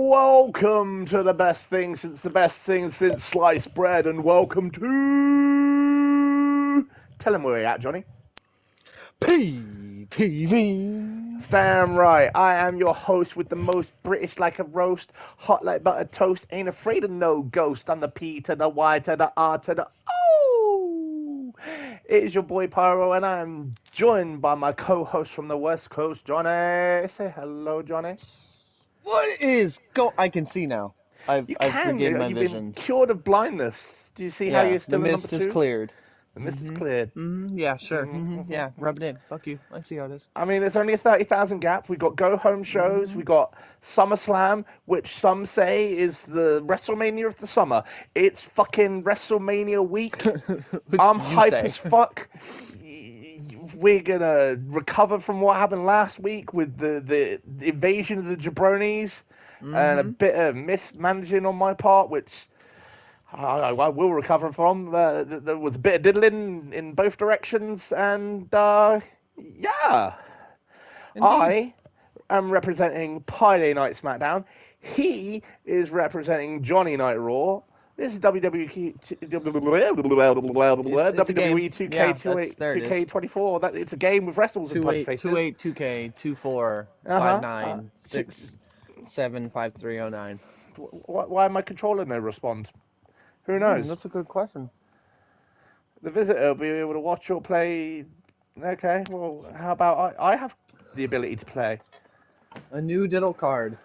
Welcome to the best thing since sliced bread, and welcome to... Tell him where we're at, Johnny. PTV. Damn right, I am your host with the most British like a roast, hot like buttered toast, ain't afraid of no ghost. I'm the P to the Y to the R to the O. It is your boy Pyro, and I'm joined by my co-host from the West Coast, Johnny. Say hello, Johnny. What is I can see now. I've regained my You've vision. been cured of blindness. Do you see how you're still the in mist number is two? cleared. The mist is cleared. Yeah, sure. Yeah, rub it in. Fuck you. I see how it is. I mean, there's only a 30,000 gap. We got go home shows. We got SummerSlam, which some say is the WrestleMania of the summer. It's fucking WrestleMania week. I'm hype as fuck. We're gonna recover from what happened last week with the invasion of the jabronis and a bit of mismanaging on my part, which I will recover from. There was a bit of diddling in both directions, and yeah. Indeed. I am representing PyDay Night SmackDown. He is representing Johnny Night Raw. This is WWE 2K24. It's a game with wrestles and punch faces. 2K 24 59 67 5309. Why my controller no respond? Who knows? That's a good question. The visitor will be able to watch or play. Okay, well, how about I have the ability to play? A new diddle card.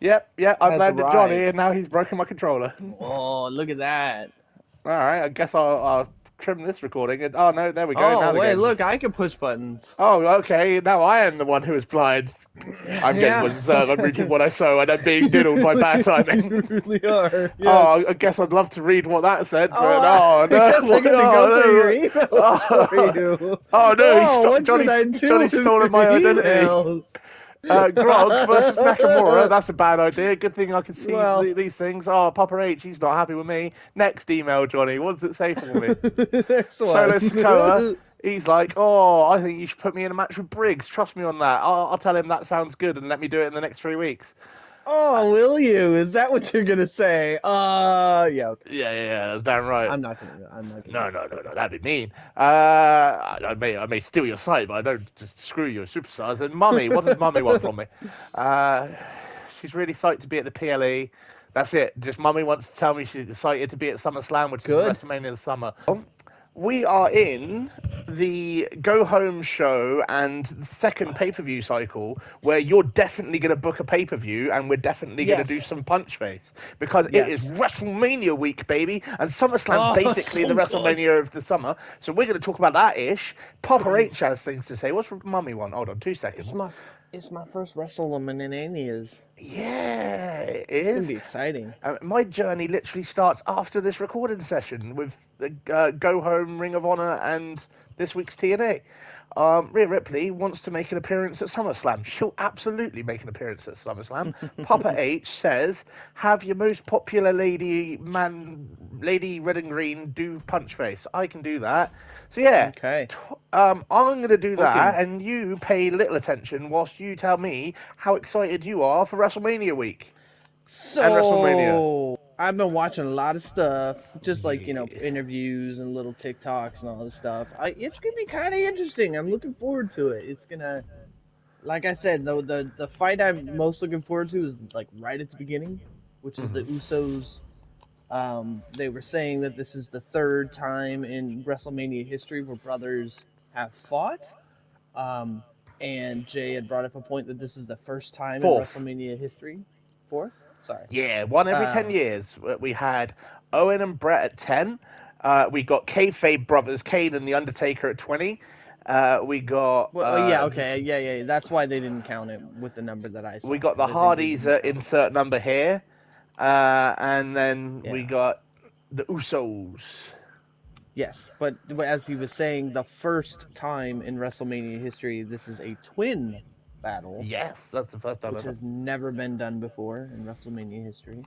Yep, I've landed arrived. Johnny, and now he's broken my controller. Oh, look at that. All right, I guess I'll trim this recording. And, oh, no, there we go. Oh, wait, look, I can push buttons. Oh, okay, now I am the one who is blind. I'm getting what I deserve. I'm reading what I sow, and I'm being diddled by bad timing. You really are. Yes. Oh, I guess I'd love to read what that said, but no. I guess I get to go through your emails for you. Oh, no, Johnny's stolen my identity. Grog versus Nakamura, that's a bad idea. Good thing I can see these things. Oh, Papa H, he's not happy with me. Next email, Johnny. What does it say for me? Next one. Solo Sikoa, he's like, oh, I think you should put me in a match with Briggs. Trust me on that. I'll tell him that sounds good and let me do it in the next 3 weeks. Oh, will you? Is that what you're gonna say? Yeah. Okay. Yeah, that's damn right. I'm not gonna. No, that'd be mean. I may steal your site, but I don't just screw your superstars. And Mummy, what does Mummy want from me? She's really psyched to be at the PLE. That's it. Just Mummy wants to tell me she's excited to be at SummerSlam, which is WrestleMania in the summer. We are in the Go Home show and the second pay-per-view cycle where you're definitely going to book a pay-per-view and we're definitely going to do some punch face because it is WrestleMania week, baby, and SummerSlam's basically the WrestleMania of the summer. So we're going to talk about that-ish. Papa H has things to say. What's Mummy want? Hold on 2 seconds. It's my first WrestleMania. Yeah, it is. It's going to be exciting. My journey literally starts after this recording session with the Go Home, Ring of Honor, and this week's TNA. Rhea Ripley wants to make an appearance at SummerSlam. She'll absolutely make an appearance at SummerSlam. Papa H says, have your most popular lady red and green do punch face. I can do that. So yeah, okay. I'm going to do that, and you pay little attention whilst you tell me how excited you are for WrestleMania week. So, and WrestleMania. I've been watching a lot of stuff, just like, interviews and little TikToks and all this stuff. It's going to be kind of interesting. I'm looking forward to it. It's going to, like I said, the fight I'm most looking forward to is like right at the beginning, which is the Usos. They were saying that this is the third time in WrestleMania history where brothers have fought. And Jay had brought up a point that this is the first time in WrestleMania history. Fourth? Sorry. Yeah, one every 10 years. We had Owen and Brett at 10. We got Kayfabe brothers, Kane and The Undertaker at 20. We got... Yeah. That's why they didn't count it with the number that I said. We got the Hardys at insert number here. And then we got the Usos. Yes, but as he was saying, the first time in WrestleMania history, this is a twin battle. Yes, that's the first time. Which has never been done before in WrestleMania history.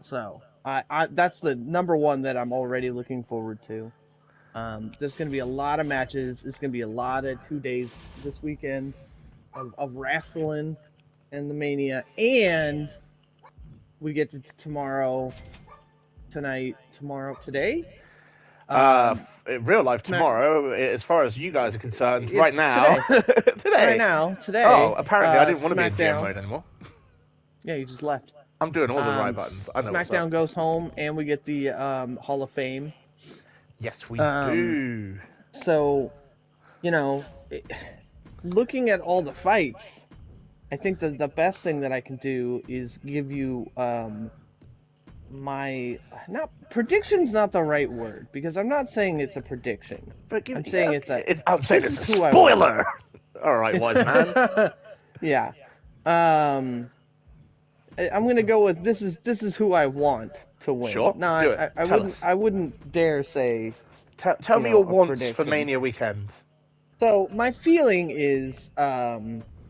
So that's the number one that I'm already looking forward to. There's going to be a lot of matches. It's going to be a lot of 2 days this weekend of wrestling. and the Mania, and we get to today. In real life Smack- tomorrow, as far as you guys are concerned, right now, today. today. Right now, today. Oh, apparently I didn't want to be in GM SmackDown. mode anymore. Yeah, you just left. I'm doing all the right buttons. I know what's SmackDown up. goes home, and we get the Hall of Fame. Yes, we do. So, looking at all the fights, I think that the best thing that I can do is give you prediction's not the right word, because I'm not saying it's a prediction. I'm saying it's a spoiler. All right, wise man. Yeah. I'm gonna go with this is who I want to win. Sure. No, do it. I wouldn't dare say. Tell me your wants for Mania weekend. So my feeling is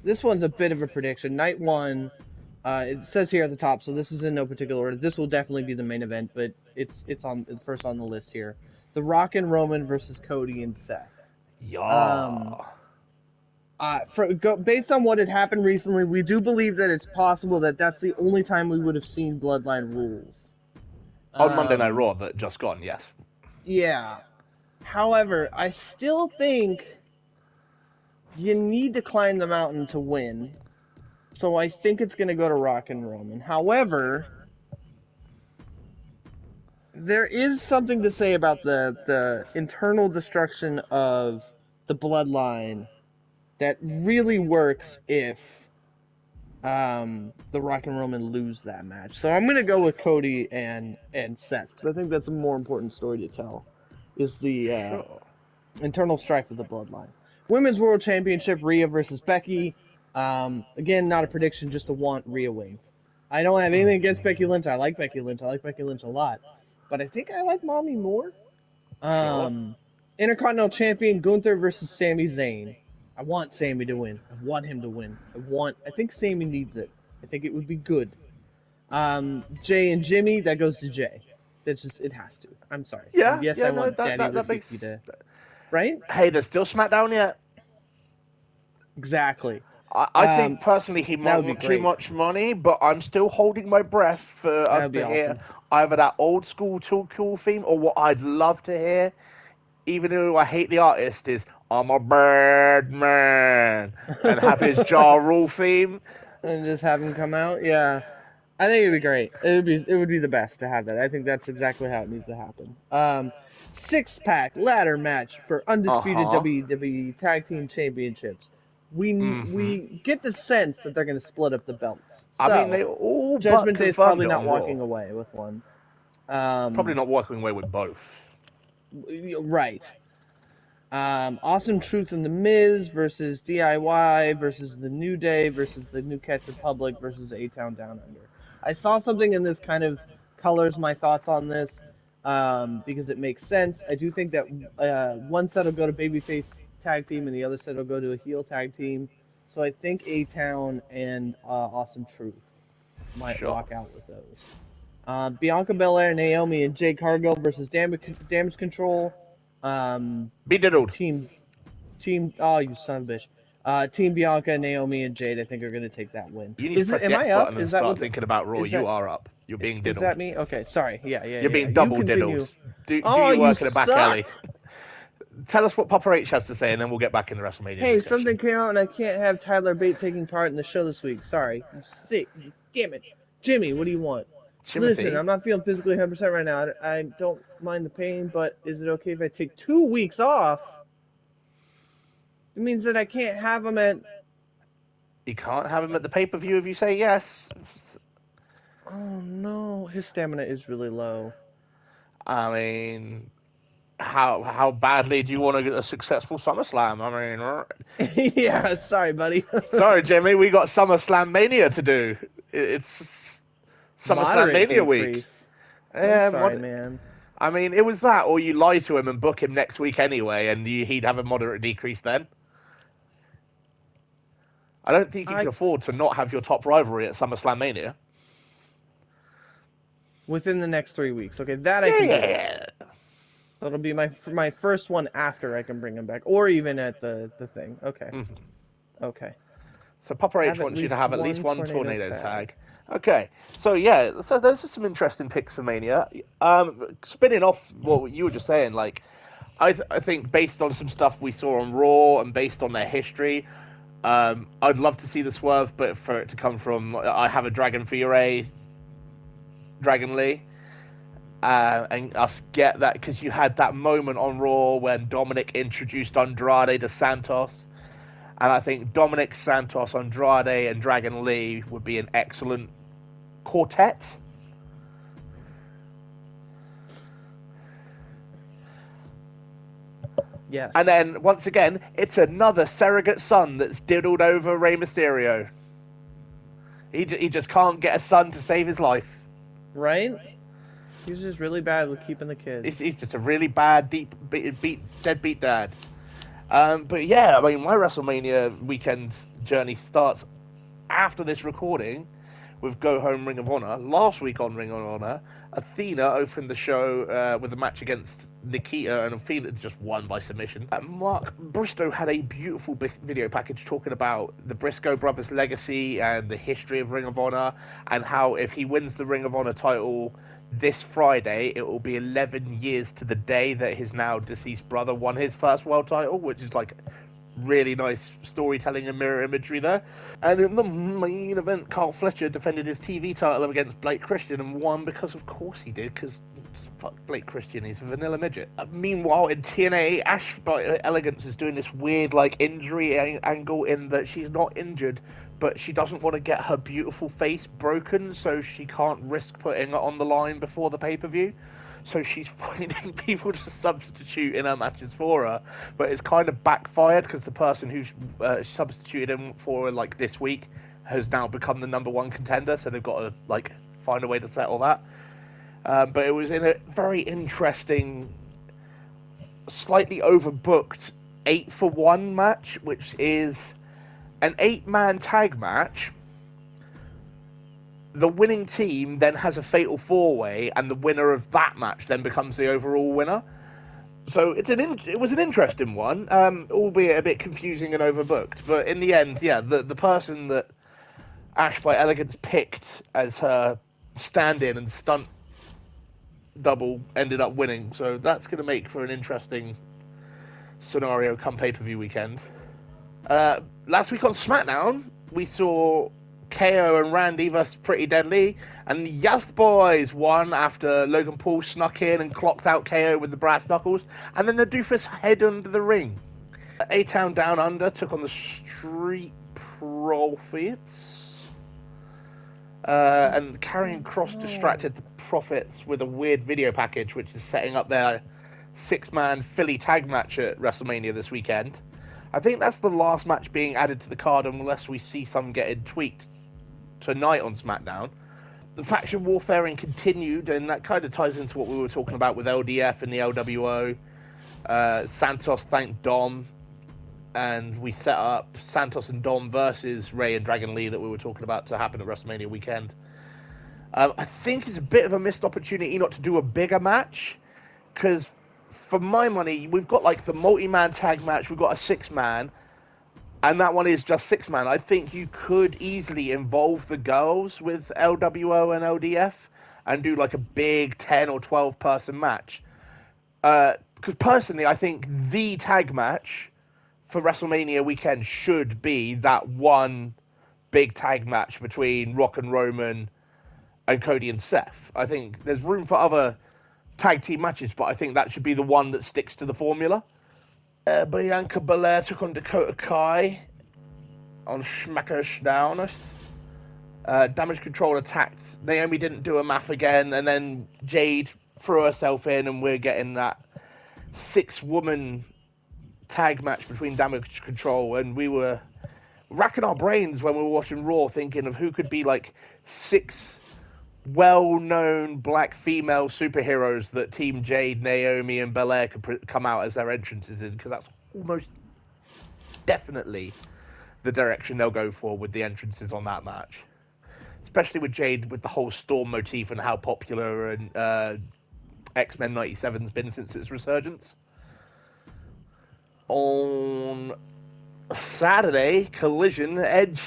this one's a bit of a prediction. Night 1, it says here at the top, so this is in no particular order. This will definitely be the main event, but it's first on the list here. The Rock and Roman versus Cody and Seth. Yeah. Based on what had happened recently, we do believe that it's possible that that's the only time we would have seen Bloodline rules. On Monday Night Raw that just gone, yes. Yeah. However, I still think you need to climb the mountain to win. So I think it's going to go to Rock and Roman. However, there is something to say about the internal destruction of the Bloodline that really works if the Rock and Roman lose that match. So I'm going to go with Cody and Seth, because I think that's a more important story to tell, is the internal strife of the Bloodline. Women's World Championship, Rhea versus Becky. Again, not a prediction, just a want. Rhea wins. I don't have anything against Becky Lynch. I like Becky Lynch. I like Becky Lynch a lot. But I think I like Mommy more. Intercontinental Champion, Gunther versus Sami Zayn. I want Sami to win. I want him to win. I think Sami needs it. I think it would be good. Jay and Jimmy, that goes to Jay. That's just, it has to. I'm sorry. Yeah. Yes, yeah, I want Daddy Rafiki to. Right? Hey, there's still SmackDown yet. Exactly. I think personally he might want too much money, but I'm still holding my breath for us to hear either that old school Too Cool theme or what I'd love to hear, even though I hate the artist, is I'm a bird man, and have his Ja Rule theme. And just have him come out, yeah. I think it'd be great. It would be the best to have that. I think that's exactly how it needs to happen. 6-pack ladder match for undisputed WWE Tag Team Championships. We get the sense that they're going to split up the belts. So, I mean, they all Judgment Day is probably not walking away with one. Probably not walking away with both. Right. Awesome Truth and The Miz versus DIY versus The New Day versus the New Catch Republic versus A-Town Down Under. I saw something in this kind of colors my thoughts on this because it makes sense. I do think that one set will go to Babyface Tag Team and the other set will go to a heel tag team. So I think A-Town and Awesome Truth might walk out with those. Bianca Belair, Naomi, and Jade Cargill versus Damage Control. Be diddled. Team. Oh, you son of a bitch. Team Bianca, Naomi, and Jade, I think, are going to take that win. You need to press the X button and start thinking about Raw. You are up. You're being diddled. Is that me? Okay, sorry. Yeah. You're being double diddled. Do your work in the back alley. Tell us what Papa H has to say, and then we'll get back in the WrestleMania Hey, discussion. something came out, and I can't have Tyler Bate taking part in the show this week. Sorry. I'm sick. Damn it. Jimmy, what do you want? Timothy. Listen, I'm not feeling physically 100% right now. I don't mind the pain, but is it okay if I take 2 weeks off? It means that I can't have him at... You can't have him at the pay-per-view if you say yes. Oh, no. His stamina is really low. I mean... How badly do you want to get a successful SummerSlam? I mean, yeah, sorry, buddy. Sorry, Jimmy, we got SummerSlaMania to do. It's SummerSlaMania week. Yeah, sorry, man. I mean, it was that, or you lie to him and book him next week anyway, and he'd have a moderate decrease then. I don't think you can afford to not have your top rivalry at SummerSlaMania. Within the next 3 weeks, okay? That I can do. That'll be my first one after I can bring him back, or even at the thing. Okay. Mm-hmm. Okay. So Papa H Have at wants you to least have at least one one tornado tornado tag. Okay, so yeah, so those are some interesting picks for Mania. Spinning off what you were just saying, like, I think based on some stuff we saw on Raw and based on their history, I'd love to see the swerve, but for it to come from I have a Dragon Fiore, Dragon Lee, and us get that, because you had that moment on Raw when Dominic introduced Andrade to Santos, and I think Dominic, Santos, Andrade, and Dragon Lee would be an excellent quartet. Yes. And then, once again, it's another surrogate son that's diddled over Rey Mysterio. He just can't get a son to save his life. Right? He's just really bad with keeping the kids. He's just a really bad, deadbeat dad. But yeah, I mean, my WrestleMania weekend journey starts after this recording with Go Home Ring of Honor. Last week on Ring of Honor, Athena opened the show with a match against Nikita, and Athena just won by submission. Mark Bristow had a beautiful video package talking about the Briscoe brothers' legacy and the history of Ring of Honor, and how if he wins the Ring of Honor title this Friday, it will be 11 years to the day that his now deceased brother won his first world title, which is like really nice storytelling and mirror imagery there. And in the main event, Carl Fletcher defended his TV title against Blake Christian and won, because of course he did, because fuck Blake Christian, he's a vanilla midget. Meanwhile, in TNA, Ash by Elegance is doing this weird like injury angle in that she's not injured, but she doesn't want to get her beautiful face broken, so she can't risk putting it on the line before the pay-per-view. So she's finding people to substitute in her matches for her, but it's kind of backfired because the person who substituted him for her, like this week, has now become the #1 contender. So they've got to like find a way to settle that. But it was in a very interesting, slightly overbooked 8-for-1 match, which is an 8-man tag match. The winning team then has a fatal 4-way, and the winner of that match then becomes the overall winner. So it was an interesting one, albeit a bit confusing and overbooked. But in the end, yeah, the person that Ash by Elegance picked as her stand-in and stunt double ended up winning. So that's going to make for an interesting scenario come pay-per-view weekend. Last week on SmackDown, we saw KO and Randy versus Pretty Deadly, and the Youth Boys won after Logan Paul snuck in and clocked out KO with the brass knuckles, and then the doofus head under the ring. A-Town Down Under took on the Street Profits, and Karrion Kross distracted the Profits with a weird video package, which is setting up their 6-man Philly tag match at WrestleMania this weekend. I think that's the last match being added to the card unless we see some getting tweaked tonight on SmackDown. The faction warfaring continued, and that kind of ties into what we were talking about with LDF and the LWO. Santos thanked Dom, and we set up Santos and Dom versus Ray and Dragon Lee that we were talking about to happen at WrestleMania weekend. I think it's a bit of a missed opportunity not to do a bigger match, because for my money, we've got like the multi-man tag match, we've got a 6-man, and that one is just 6-man. I think you could easily involve the girls with LWO and LDF and do like a big 10 or 12 person match. Because personally, I think the tag match for WrestleMania weekend should be that one big tag match between Rock and Roman and Cody and Seth. I think there's room for other tag team matches, but I think that should be the one that sticks to the formula. Bianca Belair took on Dakota Kai on SmackDown. Damage Control attacked. Naomi didn't do a math again, and then Jade threw herself in, and we're getting that 6-woman tag match between Damage Control, and we were racking our brains when we were watching Raw thinking of who could be like 6 well-known black female superheroes that Team Jade, Naomi, and Belair could come out as their entrances in, because that's almost definitely the direction they'll go for with the entrances on that match. Especially with Jade, with the whole Storm motif and how popular and X-Men 97's been since its resurgence. On Saturday, Collision, Edge,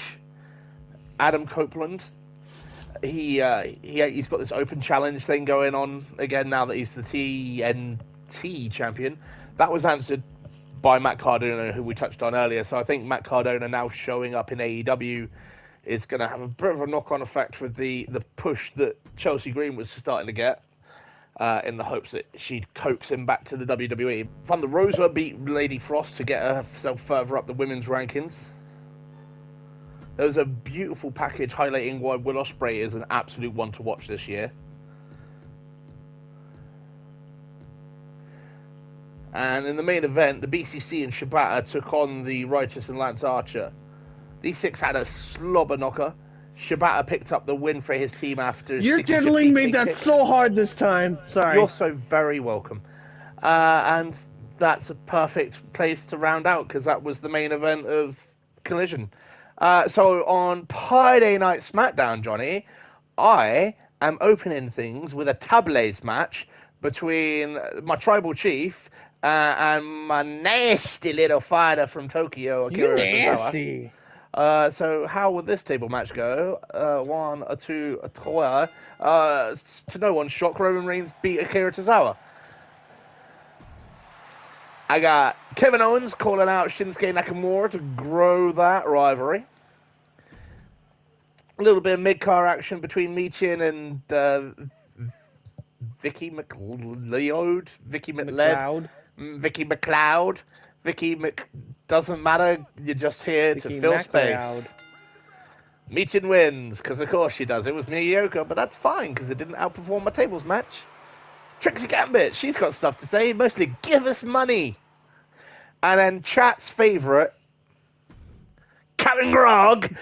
Adam Copeland. He's got this open challenge thing going on again now that he's the TNT champion. That was answered by Matt Cardona, who we touched on earlier. So I think Matt Cardona now showing up in AEW is going to have a bit of a knock-on effect with the push that Chelsea Green was starting to get, in the hopes that she'd coax him back to the WWE. Thunder Rosa beat Lady Frost to get herself further up the women's rankings. There was a beautiful package highlighting why Will Ospreay is an absolute one to watch this year. And in the main event, the BCC and Shibata took on the Righteous and Lance Archer. These six had a slobber knocker. Shibata picked up the win for his team after... You're diddling me that so hard this time. Sorry. You're so very welcome. And that's a perfect place to round out, because that was the main event of Collision. So on PyDay Night SmackDown, Johnny, I am opening things with a tables match between my tribal chief and my nasty little fighter from Tokyo, Akira nasty. So how would this table match go? 1, 2, 3. To no one's shock, Roman Reigns beat Akira Tozawa. I got Kevin Owens calling out Shinsuke Nakamura to grow that rivalry. A little bit of mid-car action between Michin and Vicky McLeod. Vicky McLeod. Vicky McLeod. Doesn't matter. You're just here Vicky to fill McLeod. space. Michin wins, because of course she does. It was mediocre, but that's fine, because it didn't outperform my tables match. Trixie Gambit, she's got stuff to say, mostly give us money. And then chat's favourite, Karen Grog,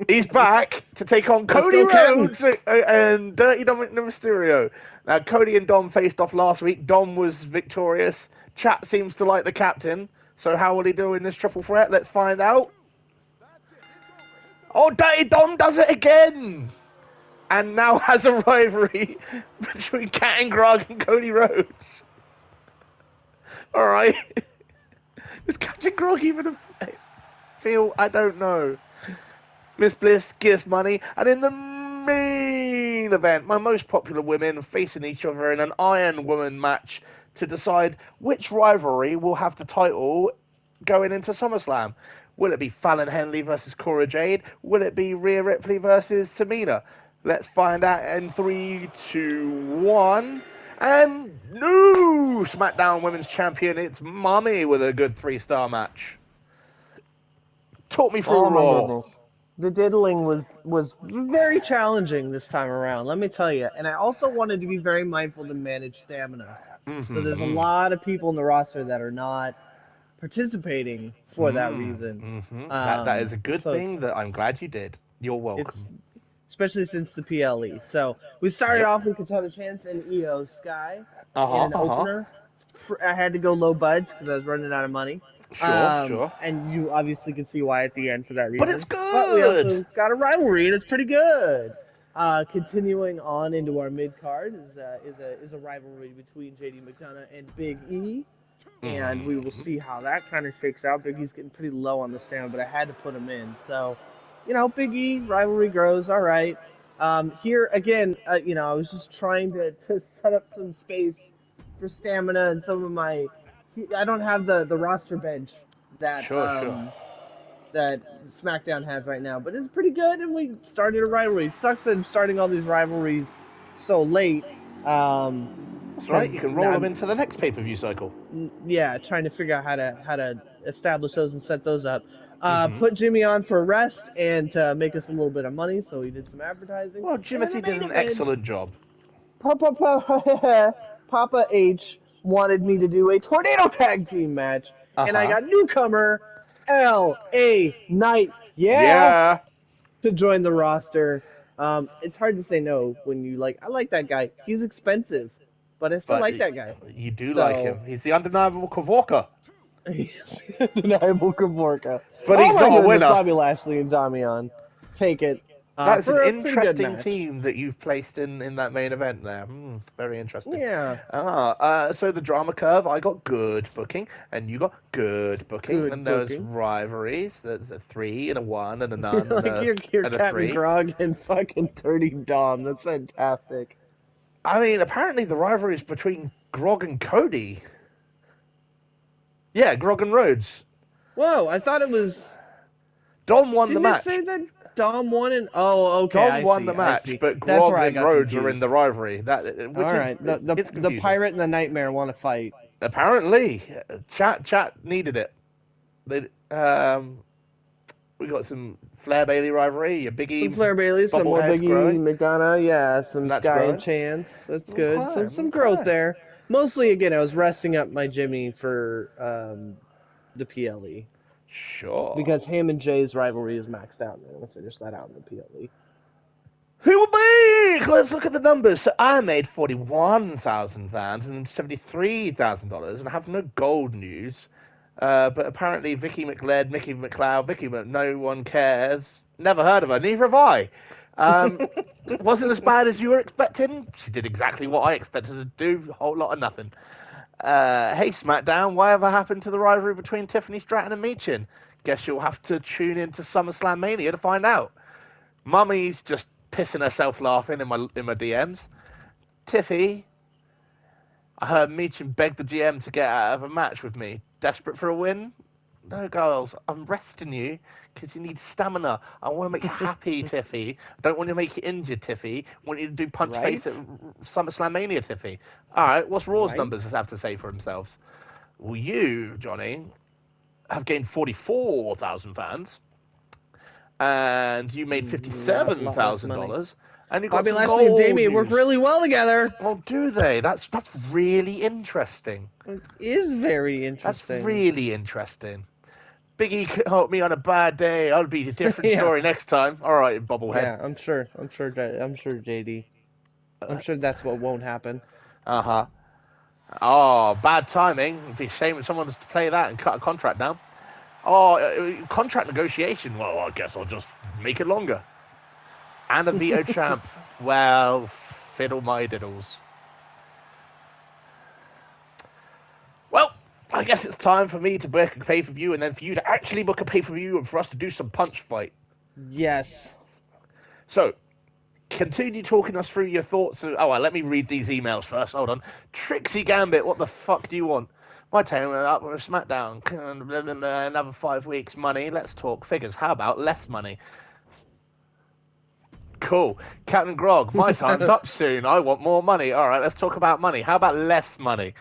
he's back to take on Cody Rhodes and Dirty Dominic Mysterio. Now, Cody and Dom faced off last week. Dom was victorious. Chat seems to like the captain. So how will he do in this triple threat? Let's find out. Oh, Dirty Dom does it again! And now has a rivalry between Cat and Grog and Cody Rhodes. Alright. Is Captain Grog even a feel? I don't know. Miss Bliss gives money. And in the main event, my most popular women facing each other in an Iron Woman match to decide which rivalry will have the title going into SummerSlam. Will it be Fallon Henley versus Cora Jade? Will it be Rhea Ripley versus Tamina? Let's find out in 3, 2, 1. And new SmackDown Women's Champion, it's Mommy with a good 3-star match. Talk me through Raw. The diddling was very challenging this time around, let me tell you. And I also wanted to be very mindful to manage stamina. So there's a lot of people in the roster that are not participating for that reason. That is a good thing that I'm glad you did. You're welcome. Especially since the PLE. So we started off with Katana Chance and Io Sky in an opener. I had to go low buds because I was running out of money. Sure. And you obviously can see why at the end for that reason. But it's good! But we also got a rivalry, and it's pretty good. Continuing on into our mid-card is a rivalry between JD McDonough and Big E. And we will see how that kind of shakes out. Big E's getting pretty low on the stand, but I had to put him in. So, Big E, rivalry grows, all right. Here, again, I was just trying to set up some space for stamina and some of my... I don't have the roster bench that that SmackDown has right now, but it's pretty good, and we started a rivalry. It sucks that I'm starting all these rivalries so late. That's right, you can roll them into the next pay-per-view cycle. Yeah, trying to figure out how to establish those and set those up. Put Jimmy on for a rest and to make us a little bit of money, so he did some advertising. Well, Jimothy did an excellent job. Papa H wanted me to do a tornado tag team match, and I got newcomer L.A. Knight, to join the roster. It's hard to say no when you I like that guy. He's expensive, but I still like that guy. You do like him. He's the undeniable Kavorka. Undeniable Kavorka. But he's not a winner. Bobby Lashley and Damian. Take it. That's an for a pretty good interesting match. team that you've placed in that main event there. Very interesting. Yeah, So the drama curve, I got good booking, and you got good booking. good And there was booking. rivalries. There's a 3 and a 1 and a none and Like a you're and a Captain 3. Grog and fucking Dirty Dom. That's fantastic. I mean, apparently the rivalry is between Grog and Cody. Yeah, Grog and Rhodes. Whoa, I thought it was. Dom won the Didn't it match. say that Dom won and oh, okay, Dom I won see, the I match, see. but That's where Grog I and got Rhodes are in confused. the rivalry. Which All is right, it's the confusing. pirate and the nightmare want to fight. Apparently, chat needed it. They, we got some Flair Bailey rivalry. Your Biggie, Some Flair Bailey, some more bobblehead's Biggie, growing. McDonough, yeah, some And that's Sky growing. and Chance. That's good. Okay, Some growth there. Mostly, again, I was resting up my Jimmy for the PLE. Sure. Because him and Jay's rivalry is maxed out, and I want to finish that out in the PLE. Who will be? Let's look at the numbers. So I made 41,000 fans and $73,000, and I have no gold news. But apparently, Vicky McLeod, Mickey McLeod, no one cares. Never heard of her. Neither have I. Wasn't as bad as you were expecting. She did exactly what I expected her to do. A whole lot of nothing. Hey SmackDown, whatever happened to the rivalry between Tiffany Stratton and Meechin? Guess you'll have to tune into SummerSlaMania to find out. Mummy's just pissing herself laughing in my DMs. Tiffy, I heard Meechin beg the GM to get out of a match with me. Desperate for a win? No, girls, I'm resting you because you need stamina. I want to make you happy, Tiffy. I don't want to make you injured, Tiffy. I want you to do punch face at SummerSlaMania, Tiffy. All right, what's Raw's numbers have to say for themselves? Well, you, Johnny, have gained 44,000 fans, and you made $57,000, and you got Bobby some Lashley and gold Jamie news. work really well together. Oh, do they? That's really interesting. It is very interesting. That's really interesting. Biggie could help me on a bad day. I'll be a different story next time. All right, bobblehead. Yeah, I'm sure, JD. I'm sure that's what won't happen. Uh-huh. Oh, bad timing. It'd be a shame if someone was to play that and cut a contract down. Oh, contract negotiation. Well, I guess I'll just make it longer. And a veto champ. Well, fiddle my diddles. Well, I guess it's time for me to book a pay-per-view and then for you to actually book a pay-per-view and for us to do some punch fight. Yes. So, continue talking us through your thoughts. Oh, well, let me read these emails first. Hold on. Trixie Gambit, what the fuck do you want? My team went up with SmackDown. Another 5 weeks. Money. Let's talk figures. How about less money? Cool. Captain Grog, my time's up soon. I want more money. All right, let's talk about money. How about less money?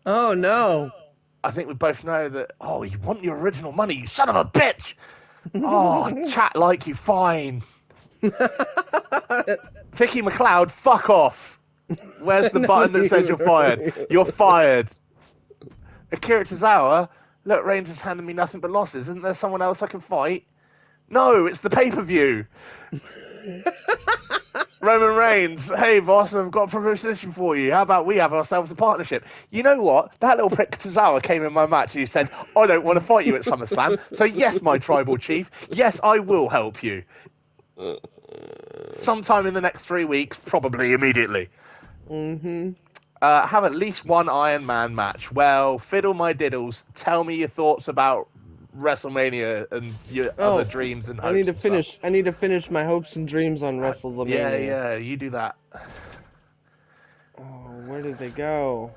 Oh, no. I think we both know that. Oh, you want your original money, you son of a bitch! Oh, chat like you, fine. Vicky McLeod, fuck off. Where's the button that says you're fired? You're fired. Akira Tozawa, look, Reigns has handed me nothing but losses. Isn't there someone else I can fight? No, it's the pay-per-view. Roman Reigns, hey boss, I've got a proposition for you. How about we have ourselves a partnership? You know what? That little prick Tozawa came in my match and he said, I don't want to fight you at SummerSlam. So yes, my tribal chief, yes, I will help you. Sometime in the next 3 weeks, probably immediately. Mm-hmm. Have at least one Iron Man match. Well, fiddle my diddles. Tell me your thoughts about WrestleMania and your other dreams and hopes. I need to finish my hopes and dreams on WrestleMania. Yeah, you do that. Oh, where did they go?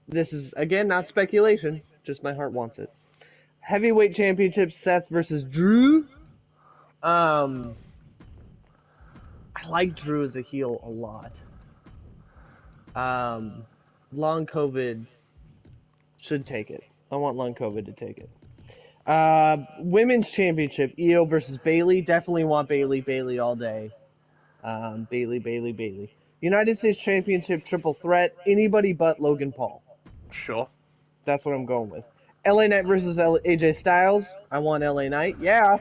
This is again not speculation, just my heart wants it. Heavyweight Championship, Seth versus Drew. I like Drew as a heel a lot. Long COVID should take it. I want Long COVID to take it. Women's Championship, Io versus Bayley. Definitely want Bayley all day. Bayley. United States Championship Triple Threat. Anybody but Logan Paul. Sure. That's what I'm going with. LA Knight versus AJ Styles. I want LA Knight. Yeah.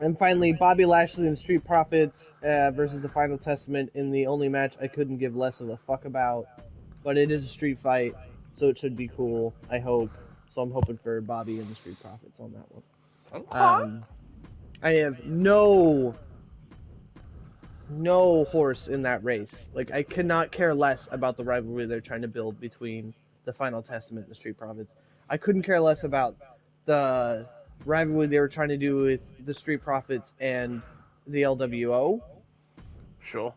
And finally, Bobby Lashley and Street Profits versus the Final Testament in the only match I couldn't give less of a fuck about. But it is a street fight, so it should be cool, I hope. So I'm hoping for Bobby and the Street Profits on that one. Okay. I have no horse in that race. Like, I could not care less about the rivalry they're trying to build between the Final Testament and the Street Profits. I couldn't care less about the rivalry they were trying to do with the Street Profits and the LWO. Sure.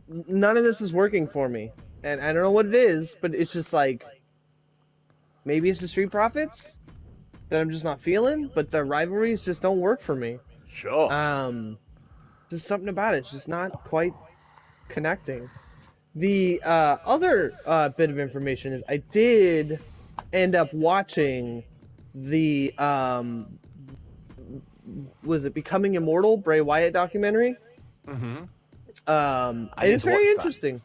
None of this is working for me. And I don't know what it is, but it's just like, maybe it's the Street Profits that I'm just not feeling, but the rivalries just don't work for me. Sure. Just something about it's just not quite connecting. The other bit of information is I did end up watching the was it Becoming Immortal Bray Wyatt documentary? Mm-hmm. It's very interesting.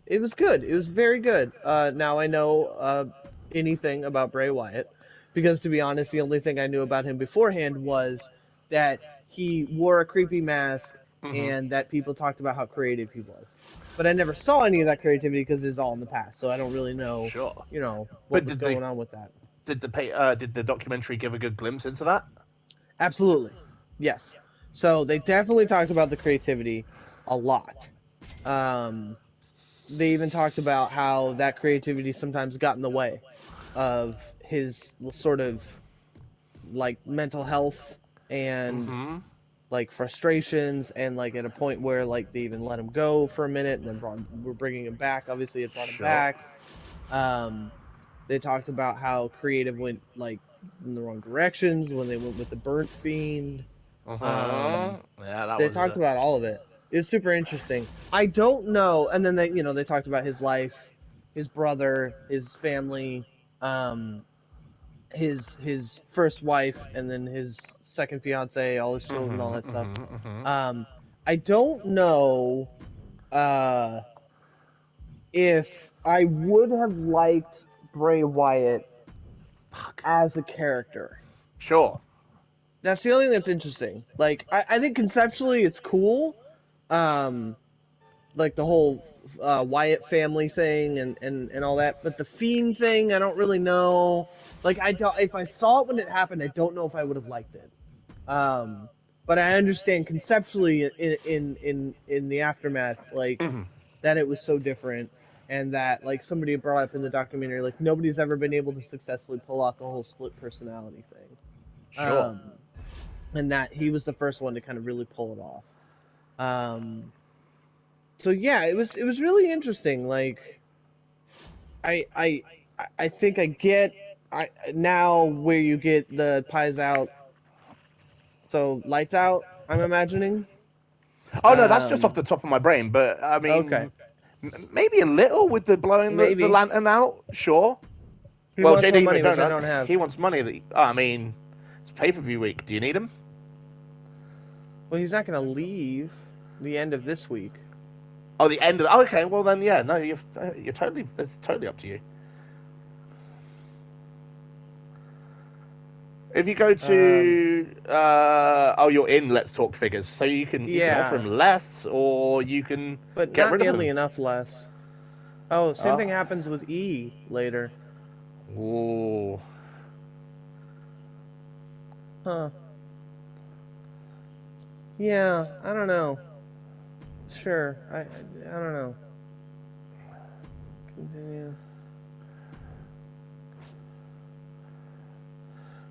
It was good. It was very good. Now I know anything about Bray Wyatt because, to be honest, the only thing I knew about him beforehand was that he wore a creepy mask and that people talked about how creative he was. But I never saw any of that creativity because it's all in the past, so I don't really know, what was going on with that. Did the documentary give a good glimpse into that? Absolutely, yes. So they definitely talked about the creativity a lot. They even talked about how that creativity sometimes got in the way of his sort of like mental health and like frustrations, and like at a point where like they even let him go for a minute and then we're bringing him back. Obviously it brought him back. They talked about how creative went like in the wrong directions when they went with the Burnt Fiend. They talked about all of it. It's super interesting. I don't know. And then they talked about his life, his brother, his family, his first wife, and then his second fiance, all his children, all that stuff. I don't know if I would have liked Bray Wyatt as a character. Sure. That's the only thing that's interesting. Like, I think conceptually it's cool. Like the whole Wyatt family thing and all that. But the Fiend thing, I don't really know. Like, if I saw it when it happened, I don't know if I would have liked it. But I understand conceptually in the aftermath, like, that it was so different. And that, like, somebody brought up in the documentary, like, nobody's ever been able to successfully pull off the whole split personality thing. Sure. And that he was the first one to kind of really pull it off. So yeah, it was really interesting. Like, I think I get now where you get the pies out. So lights out, I'm imagining. Oh no, that's just off the top of my brain. But I mean, okay. Maybe a little with the blowing the lantern out. Sure. He wants more money, which I don't have. He wants money. I mean, it's pay-per-view week. Do you need him? Well, he's not going to leave the end of this week. Oh, the end of... okay, well then, yeah. No, you're totally... It's totally up to you. If you go to... you're in Let's Talk Figures. So you can offer him less, or you can but get rid of him. But not nearly enough less. Oh, same thing happens with E later. Ooh. Huh. Yeah, I don't know. Sure, I don't know. Continue.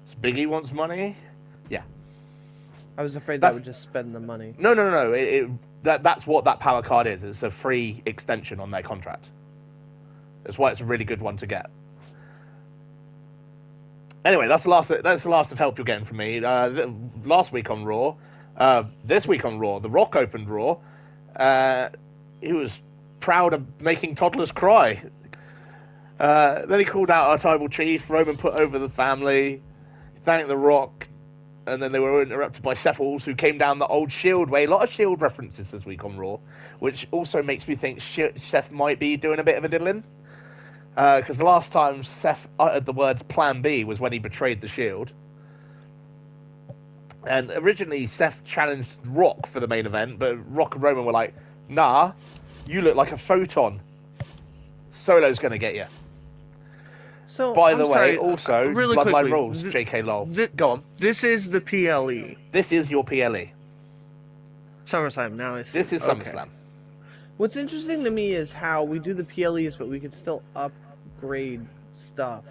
So Biggie wants money? Yeah. I was afraid that would just spend the money. No. That's what that power card is. It's a free extension on their contract. That's why it's a really good one to get. Anyway, that's the last of help you're getting from me. Last week on Raw, this week on Raw, The Rock opened Raw. He was proud of making toddlers cry. Then he called out our tribal chief. Roman put over the family, thanked The Rock, and then they were interrupted by Seth Halls, who came down the old Shield way. A lot of Shield references this week on Raw, which also makes me think Seth might be doing a bit of a diddling. Because the last time Seth uttered the words Plan B was when he betrayed the Shield. And originally Seth challenged Rock for the main event, but Rock and Roman were like, nah, you look like a photon. Solo's going to get you. So By I'm the way, sorry, also really Bloodline quickly, rules. J.K. Lowell. Go on. This is the PLE. This is your PLE. SummerSlam. Now I see. This is Okay. SummerSlam. What's interesting to me is how we do the PLEs, but we can still upgrade stuff.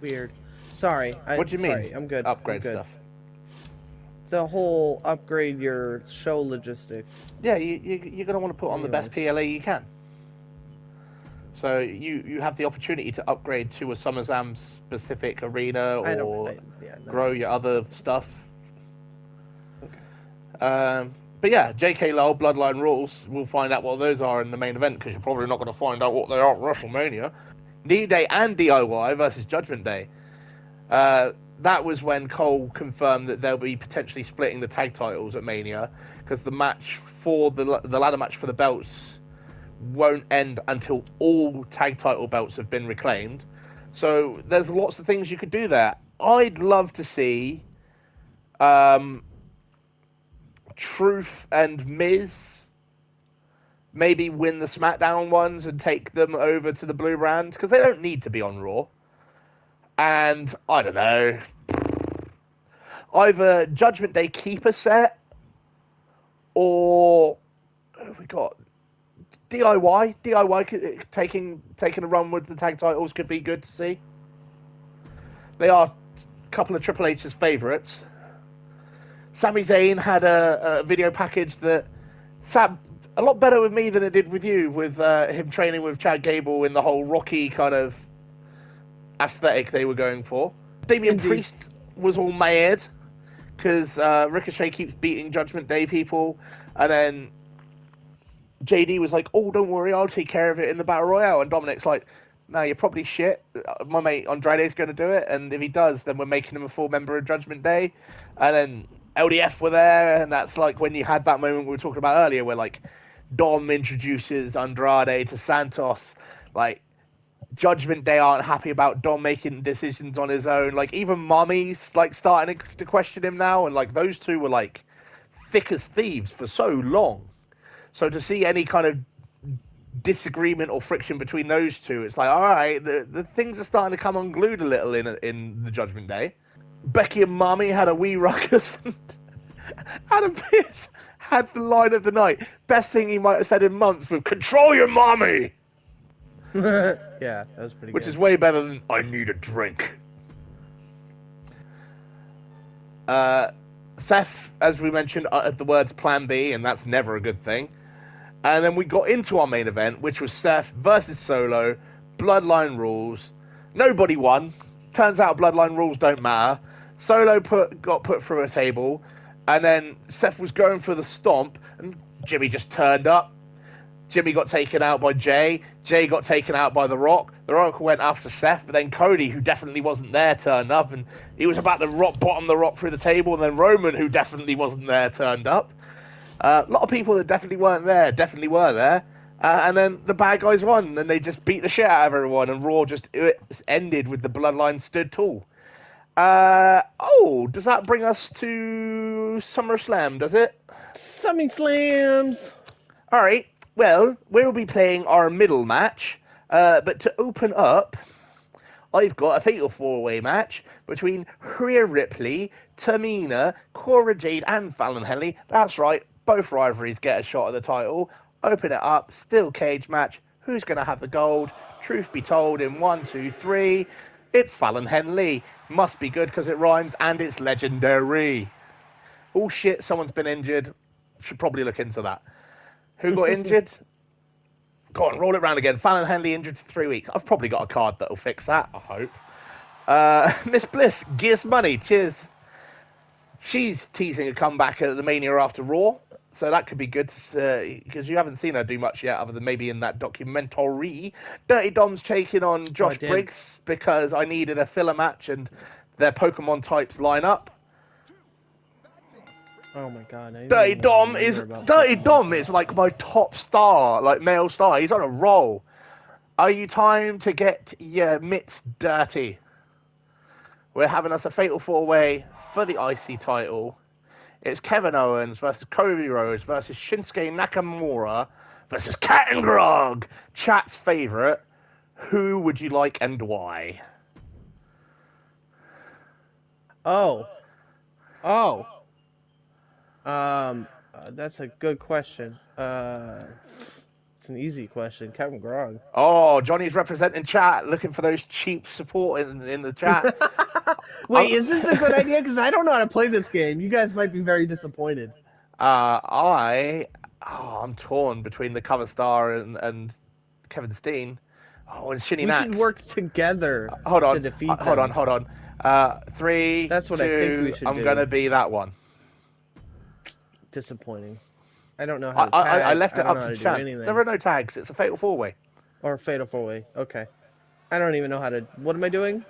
Weird. Sorry. What do you mean? Sorry, I'm good. Upgrade I'm good. stuff. The whole upgrade your show logistics. Yeah, you're going to want to put on the best PLE you can. So you have the opportunity to upgrade to a SummerSlam specific arena or grow your other stuff. Okay. But yeah, J.K. Lowell, Bloodline rules. We'll find out what those are in the main event because you're probably not going to find out what they are at WrestleMania. New Day and DIY versus Judgment Day. That was when Cole confirmed that they'll be potentially splitting the tag titles at Mania because the match for the ladder match for the belts won't end until all tag title belts have been reclaimed. So there's lots of things you could do there. I'd love to see Truth and Miz maybe win the SmackDown ones and take them over to the Blue Brand because they don't need to be on Raw. And I don't know, either Judgment Day keep a set or we got DIY taking a run with the tag titles could be good to see. They are a couple of Triple H's favourites. Sami Zayn had a video package that sat a lot better with me than it did with you, with him training with Chad Gable in the whole Rocky kind of aesthetic they were going for. Damian Priest was all mad because Ricochet keeps beating Judgment Day people, and then JD was like, "Oh, don't worry, I'll take care of it in the Battle Royale," and Dominic's like, "No, you're probably shit. My mate Andrade's going to do it, and if he does, then we're making him a full member of Judgment Day." And then LDF were there, and that's like when you had that moment we were talking about earlier where like Dom introduces Andrade to Santos. Like Judgment Day aren't happy about Dom making decisions on his own. Like even Mommy's like starting to question him now, and like those two were like thick as thieves for so long. So to see any kind of disagreement or friction between those two, it's like, all right, the things are starting to come unglued a little in the Judgment Day. Becky and Mommy had a wee ruckus. Adam Pearce had the line of the night. Best thing he might have said in months with "Control your mommy." Yeah, that was pretty good. Which is way better than "I need a drink." Seth, as we mentioned, uttered the words Plan B, and that's never a good thing. And then we got into our main event, which was Seth versus Solo, Bloodline rules. Nobody won. Turns out Bloodline rules don't matter. Solo got put through a table, and then Seth was going for the stomp, and Jimmy just turned up. Jimmy got taken out by Jay. Jay got taken out by The Rock. The Rock went after Seth, but then Cody, who definitely wasn't there, turned up, and he was about to bottom The Rock through the table, and then Roman, who definitely wasn't there, turned up. A lot of people that definitely weren't there definitely were there. And then the bad guys won, and they just beat the shit out of everyone, and Raw just ended with the Bloodline stood tall. Does that bring us to SummerSlam, does it? SummerSlams! Alright, well, we'll be playing our middle match, but to open up, I've got a fatal four-way match between Rhea Ripley, Tamina, Cora Jade, and Fallon Henley. That's right, both rivalries get a shot at the title. Open it up, steel cage match. Who's going to have the gold? Truth be told, in 1, 2, 3, it's Fallon Henley. Must be good because it rhymes and it's legendary. Oh shit, someone's been injured. Should probably look into that. Who got injured? Go on, roll it round again. Fallon Henley injured for 3 weeks. I've probably got a card that'll fix that, I hope. Miss Bliss, gears money, cheers. She's teasing a comeback at the Mania after Raw, so that could be good because you haven't seen her do much yet other than maybe in that documentary. Dirty Dom's taking on Josh Briggs because I needed a filler match and their Pokemon types line up. Oh my god. Dirty Dom is like my top star, like male star. He's on a roll. Are you time to get your mitts dirty? We're having us a fatal four-way for the IC title. It's Kevin Owens versus Cody Rhodes versus Shinsuke Nakamura versus Cat and Grog, chat's favourite. Who would you like and why? Oh. Oh. That's a good question. It's an easy question. Kevin Grog. Oh, Johnny's representing chat, looking for those cheap support in the chat. Wait, is this a good idea? Because I don't know how to play this game. You guys might be very disappointed. I'm torn between the cover star and Kevin Steen. Oh, and Shinny We Nax. should work together Hold on. to defeat them. Hold on. 3, That's what 2, I think we should I'm do. gonna be that one. Disappointing. I don't know how to tag. I left it don't up know how to do chance. anything. There are no tags. It's a fatal 4-way. Or fatal 4-way. Okay. I don't even know how to. What am I doing?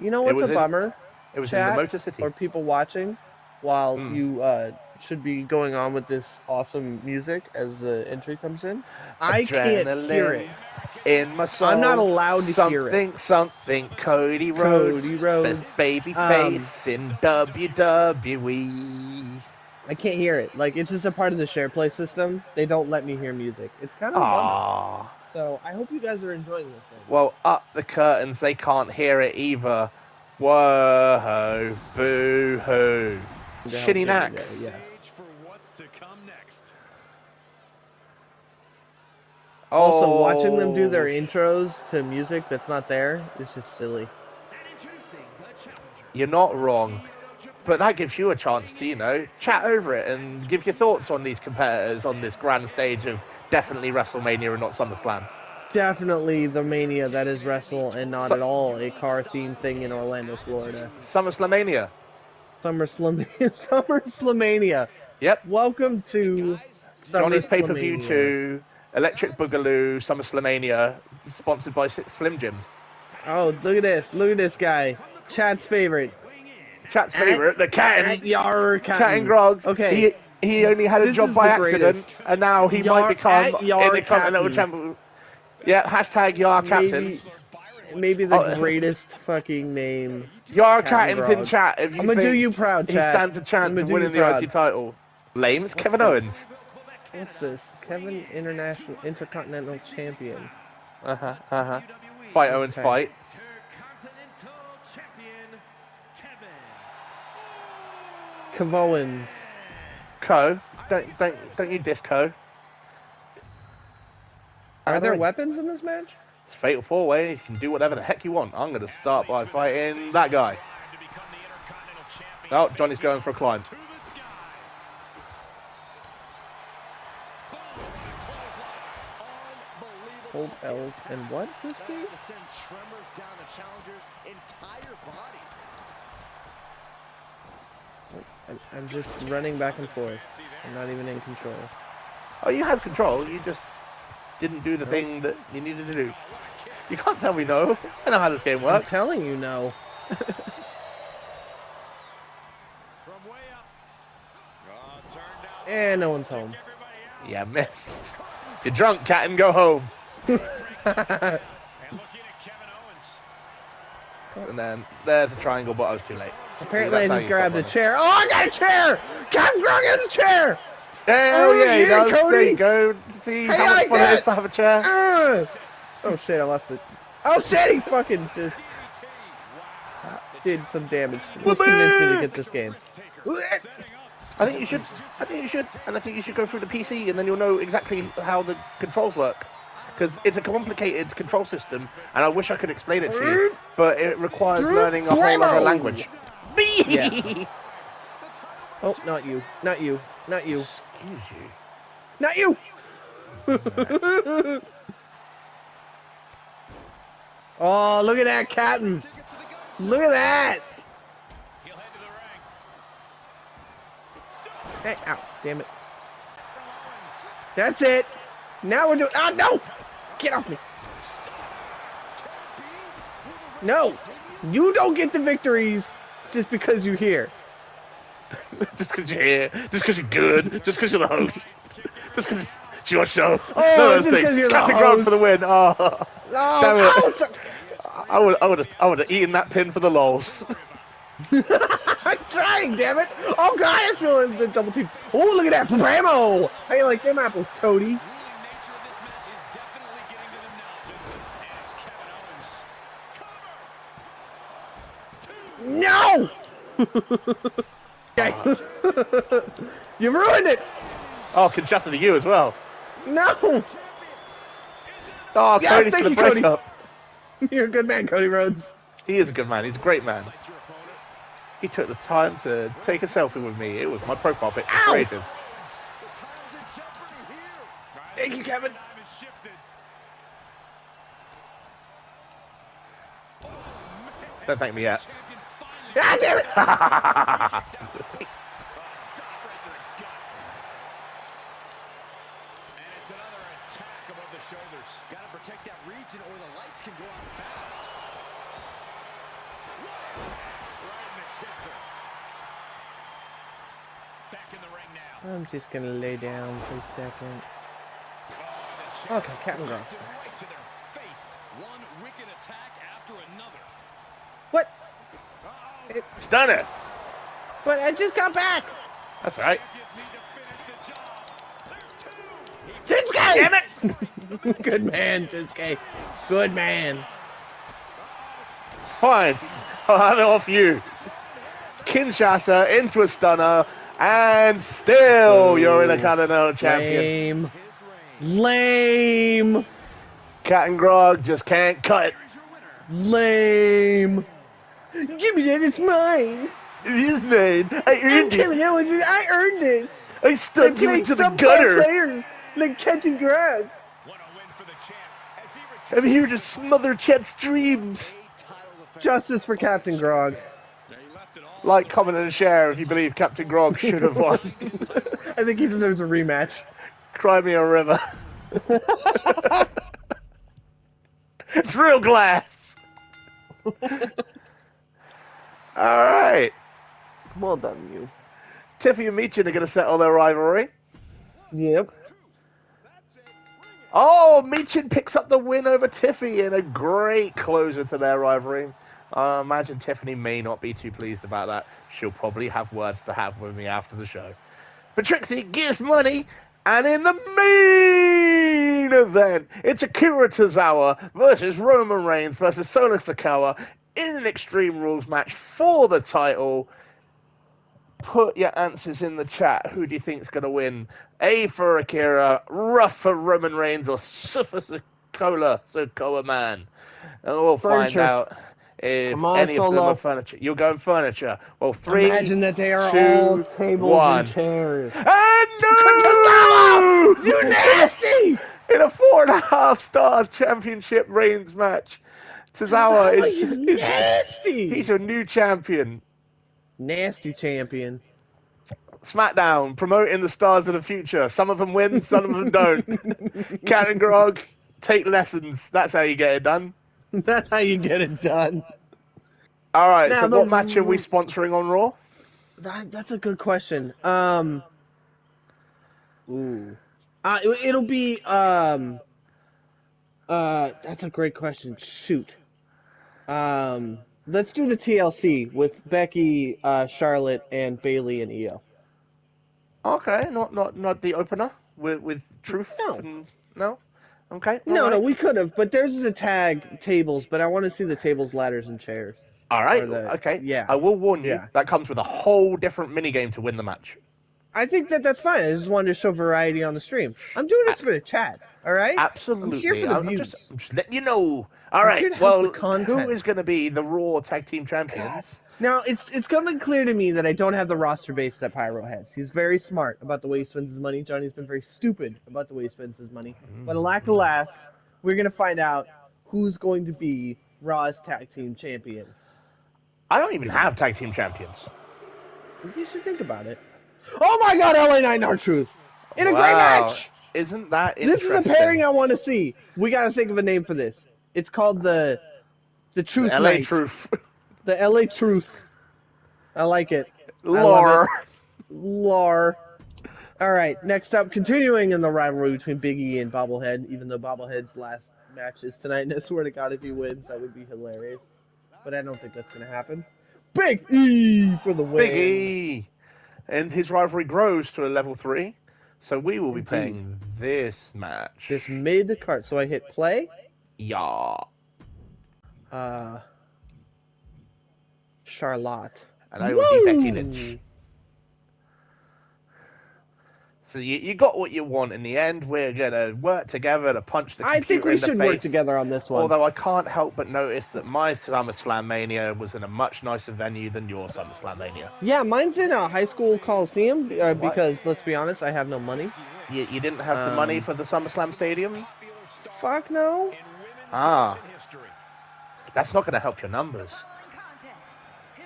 You know what's a bummer? It was Chat in the Motor City. or people watching while you should be going on with this awesome music as the entry comes in. I can't hear it. In my soul. I'm not allowed to hear it. Something, Cody Rhodes. Cody Rhodes. Best baby face in WWE. I can't hear it. Like, it's just a part of the share play system. They don't let me hear music. It's kind of a bummer. So I hope you guys are enjoying this thing. Well, up the curtains. They can't hear it either. Whoa, boo-hoo. Shinny Nax. Yes. Also, watching them do their intros to music that's not there is just silly. You're not wrong. But that gives you a chance to, you know, chat over it and give your thoughts on these competitors on this grand stage of definitely WrestleMania and not SummerSlam. Definitely the mania that is Wrestle and not at all a car-themed thing in Orlando, Florida. SummerSlaMania. SummerSlaMania. Yep. Welcome to Johnny's PayPerView 2, Electric Boogaloo, SummerSlaMania, sponsored by Slim Jims. Oh, look at this. Look at this guy. Chad's favorite. Chat's favorite, the Cat and Grog. Okay. He only had a job by accident, and now he might become Intercontinental Champion. Yeah, hashtag Yar Captain. Maybe the greatest fucking name. Yar Captain's in chat. If you I'm gonna do you proud, Chat. He stands a chance of winning the IC title. Lames, Kevin Owens. What's this? Kevin Intercontinental Champion. Fight Owens fight. Owens. Don't you diss Co. Are there weapons in this match? It's fatal 4-way. You can do whatever the heck you want. I'm going to start by fighting that guy. Oh, Johnny's going for a climb. Hold L and what? Twisty? I'm just running back and forth. I'm not even in control. Oh, you had control. You just didn't do the thing that you needed to do. You can't tell me no. I know how this game works. I'm telling you no. And no one's home. Yeah, missed. You're drunk, cat, and go home. And then there's a triangle, but I was too late. Apparently I just grabbed a chair. Oh, I got a chair! Captain Grog has a chair! Hell yeah, he does. Cody. There you go. See how much fun it is to have a chair? Oh shit, I lost it. Oh shit, he fucking just did some damage. Just convinced me to get this game. I think you should. And I think you should go through the PC, and then you'll know exactly how the controls work. Because it's a complicated control system, and I wish I could explain it to you, but it requires learning a whole other language. Yeah. Oh, not you. Not you. Not you. Excuse you. Not you! Oh, look at that, Captain! Look at that! Hey, ow, damn it. That's it! Now we're doing. Ah, no! Get off me! No! You don't get the victories just because you're here. Just because you're here. Just because you're good. Just because you're the host. Just because it's your show. Oh, just because you're the host. Grog for the win. Oh, damn it. Ouch. I would have eaten that pin for the lols. I'm trying, damn it! Oh god, I feel the double team. Oh, look at that, Bramo! How you like them apples, Cody? No! You ruined it! Oh, Kinshasa to you as well. No! Oh, Yes, Cody thank for the you, Cody. breakup. You're a good man, Cody Rhodes. He is a good man. He's a great man. He took the time to take a selfie with me. It was my profile picture for ages. Thank you, Kevin. Don't thank me yet. Ah, damn it! Gotta protect that region or the lights can go out fast. Right in the kisser. Back in the ring now. I'm just gonna lay down for a second. Okay, Captain Gong. Right to their face. One wicked attack after another. What? Stunner. But I just got back. That's right. Shinsuke! Damn it! Good man, Shinsuke. Good man. Fine. I'll have it off you. Kinshasa into a stunner, and still you're in a Continental champion. Lame. Cat and Grog just can't cut it. Lame. Give me that, it's mine. It is mine. I earned it. I earned it. I stuck you into the gutter. Players like Captain Grog. I'm here to smother Chet's dreams. Justice for Captain Grog. Like, comment, and share if you believe Captain Grog should have won. I think he deserves a rematch. Cry me a river. It's real glass. Alright. Well done, you. Tiffy and Michin are going to settle their rivalry. Yep. Oh, Michin picks up the win over Tiffy in a great closer to their rivalry. I imagine Tiffany may not be too pleased about that. She'll probably have words to have with me after the show. But Trixie gives money, and in the main event, it's Akira Tozawa versus Roman Reigns versus Solo Sikoa in an Extreme Rules match for the title. Put your answers in the chat. Who do you think's going to win? A for Akira, Rough for Roman Reigns, or Super Sikoa Man? And we'll find out if any of them are furniture. You're going furniture. Well, 3, Imagine that they are 2, all tables 1. and chairs. And no! You nasty! In a 4.5-star championship Reigns match, Tozawa is nasty. He's a new champion. Nasty champion. SmackDown, promoting the stars of the future. Some of them win, some of them don't. Cat and Grog, take lessons. That's how you get it done. That's how you get it done. All right, now, so what match are we sponsoring on Raw? That's a good question. It'll be that's a great question. Shoot. Let's do the TLC with Becky, Charlotte, and Bayley and Io. Okay, not the opener with Truth. No. No. Okay. No, we could have, but there's the tag tables, but I want to see the tables, ladders, and chairs. All right. Okay. Yeah. I will warn you. That comes with a whole different minigame to win the match. I think that's fine. I just wanted to show variety on the stream. I'm doing this for the chat. All right. Absolutely. I'm here for the views. I'm just letting you know. All right. Well, who is going to be the Raw Tag Team Champions? Now, it's coming clear to me that I don't have the roster base that Pyro has. He's very smart about the way he spends his money. Johnny's been very stupid about the way he spends his money. But alas, we're going to find out who's going to be Raw's Tag Team Champion. I don't even have Tag Team Champions. You should think about it. Oh my god, LA Knight and R-Truth! In a great match! Isn't that interesting? This is a pairing I want to see. We got to think of a name for this. It's called the Truth LA Knight. Truth. The LA Truth. I like it. Lore. Lore. Alright, next up, continuing in the rivalry between Big E and Bobblehead, even though Bobblehead's last match is tonight, and I swear to God, if he wins, that would be hilarious. But I don't think that's going to happen. Big E for the win. Big E. And his rivalry grows to a level 3. So we will be playing this match. This mid-card. So I hit play. Yeah. Charlotte. and I will be Becky Woo! Lynch. So you got what you want in the end. We're gonna work together to punch the computer I think we in the should face. work together on this one. Although I can't help but notice that my SummerSlaMania was in a much nicer venue than your SummerSlaMania. Yeah, mine's in a high school coliseum because, let's be honest, I have no money. You didn't have the money for the SummerSlam Stadium? Fuck no. Ah. That's not going to help your numbers.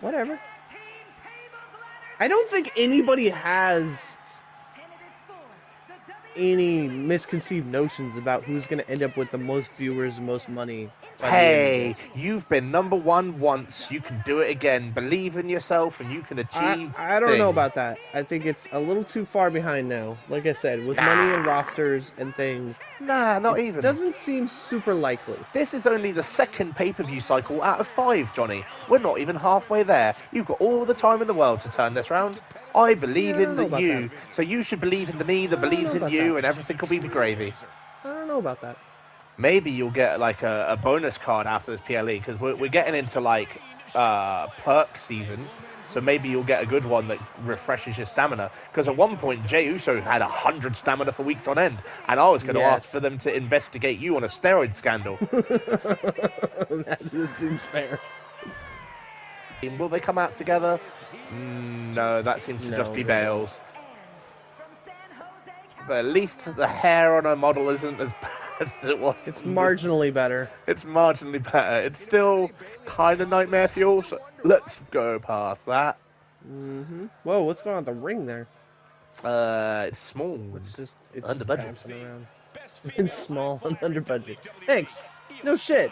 Whatever. I don't think anybody has any misconceived notions about who's going to end up with the most viewers and most money. Hey, you've been #1 once. You can do it again. Believe in yourself and you can achieve I don't know about that. I think it's a little too far behind now. Like I said, with money and rosters and things. Nah, not even. It doesn't seem super likely. This is only the second pay-per-view cycle out of 5, Johnny. We're not even halfway there. You've got all the time in the world to turn this round. I believe in you, so you should believe in the me that believes in you, and everything will be gravy. I don't know about that. Maybe you'll get like a bonus card after this PLE, because we're getting into like perk season, so maybe you'll get a good one that refreshes your stamina. Because at one point, Jey Uso had 100 stamina for weeks on end, and I was going to ask for them to investigate you on a steroid scandal. That seems fair. Will they come out together? No, that seems to just be Bales. But at least the hair on a model isn't as bad as it was. It's marginally better. It's marginally better. It's still kind of nightmare fuel, so let's go past that. Whoa, what's going on with the ring there? It's small. It's under budget. bouncing around. It's small and under budget. Thanks. No shit.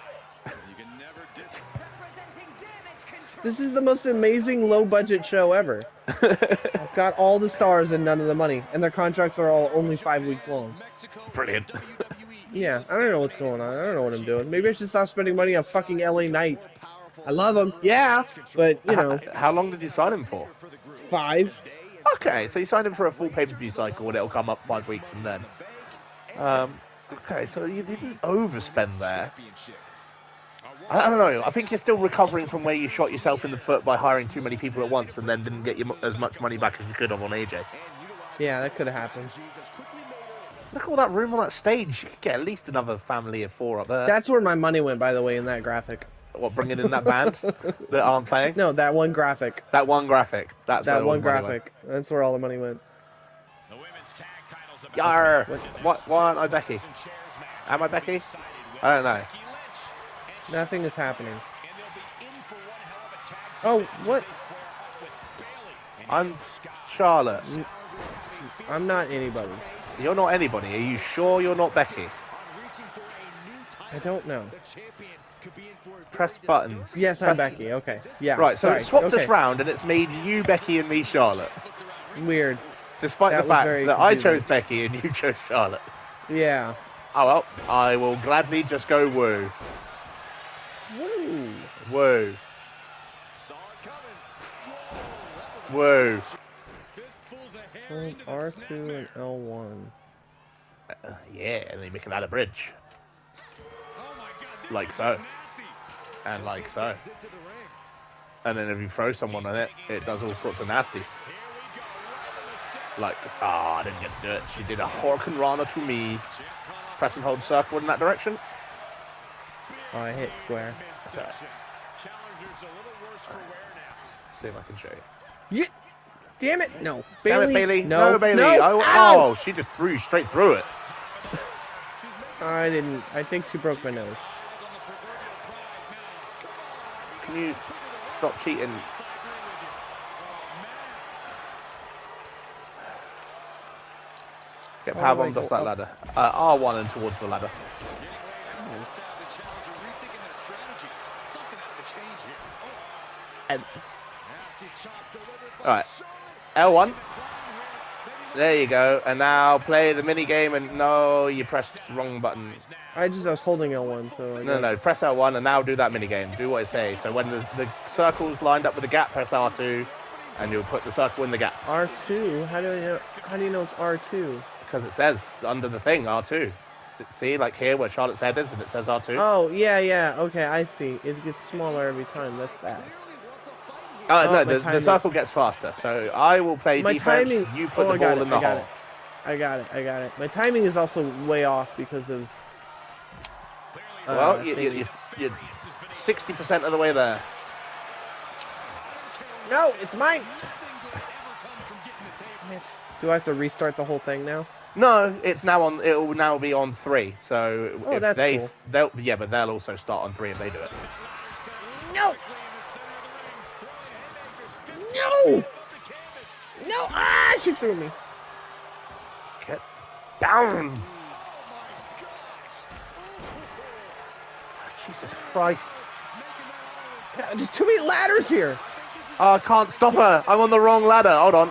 This is the most amazing low-budget show ever. I've got all the stars and none of the money, and their contracts are all only 5 weeks long. Brilliant. Yeah, I don't know what's going on. I don't know what I'm doing. Maybe I should stop spending money on fucking LA Knight. I love him, yeah, but, you know. How long did you sign him for? 5. Okay, so you signed him for a full pay-per-view cycle, and it'll come up 5 weeks from then. Okay, so you didn't overspend there. I don't know. I think you're still recovering from where you shot yourself in the foot by hiring too many people at once and then didn't get as much money back as you could have on AJ. Yeah, that could have happened. Look at all that room on that stage. You could get at least another family of 4 up there. That's where my money went, by the way, in that graphic. What, bringing in that band that aren't playing? No, that one graphic. That one graphic. That's that where one graphic. That's where all the money went. Yar! Why aren't I Becky? Am I Becky? I don't know. Nothing is happening. Oh, what? I'm Charlotte. I'm not anybody. You're not anybody. Are you sure you're not Becky? I don't know. Press buttons. Yes, I'm Becky. Okay. Yeah. Right, so sorry. it swapped us round and it's made you Becky and me Charlotte. Weird. Despite the fact that I chose Becky and you chose Charlotte. Yeah. Oh well, I will gladly just go woo. Woo. Woo. Woo. Hold R2 and L1. Yeah, and then we can add a bridge. Like so. And like so. And then if you throw someone on it, it does all sorts of nasties. Like, I didn't get to do it. She did a Hurricane Rana to me. Press and hold circle in that direction. Oh, I hit square. So. See if I can show you. Yeah. Damn it! No, Bailey. Damn it, Bailey. No, Bailey. No. Oh, she just threw you straight through it. I didn't. I think she broke my nose. Can you stop cheating? Get power bombed off that ladder. R1 and towards the ladder. Alright. L1. There you go. And now play the mini game and no, you pressed the wrong button. I was holding L1, so No, press L1 and now do that mini game. Do what it says. So when the circle's lined up with the gap, press R2 and you'll put the circle in the gap. R2? How do you know it's R2? Because it says under the thing, R2. See, like here where Charlotte's head is and it says R2. Oh, yeah, okay, I see. It gets smaller every time. That's bad. No, my the timing. cycle gets faster. So I will play My defense. timing. You put the I got ball it. in the I got hole. it. I got it. My timing is also way off because of. Well, you're 60% of the way there. No, it's mine. Do I have to restart the whole thing now? No, it's now on. It will now be on 3. So Oh, if that's they, cool. but they'll also start on 3 if they do it. No. No. No. Ah! She threw me. Get down. Jesus Christ. There's too many ladders here. Oh, I can't stop her. I'm on the wrong ladder. Hold on.